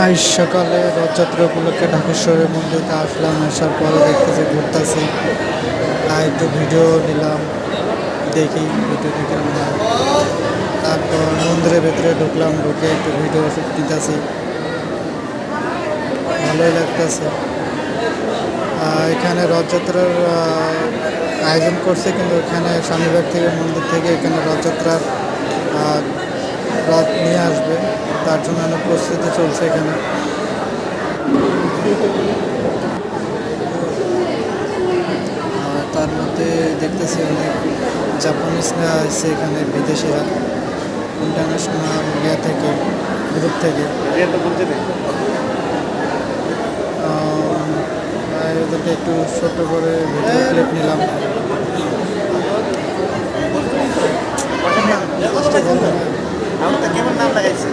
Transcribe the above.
আজ সকালে রথযাত্রা উপলক্ষে ঢাকেশ্বরের মন্দিরে আসলাম। আসার পরে দেখতেছি ঘুরতেছি, একটু ভিডিও নিলাম, দেখি ভিডিও দেখে তারপর মন্দিরের ভেতরে ঢুকলাম, ঢুকে একটু ভিডিও নিতেছি, ভালোই লাগতেছে। এখানে রথযাত্রার আয়োজন করছে, কিন্তু এখানে স্বামীবাগ থেকে মন্দির থেকে এখানে রথযাত্রার রথ নিয়ে আসবে, তার জন্য অনেক প্রস্তুতি চলছে এখানে। তার মধ্যে দেখতেছি অনেক জাপানিজরা আছে এখানে, বিদেশিরা ইন্টারন্যাশনাল ইয়ে থেকে, গ্রুপ থেকে। ওদেরকে একটু ছোট করে ভিডিও ক্লিপ নিলাম। কেমন নাম লাগাইছে?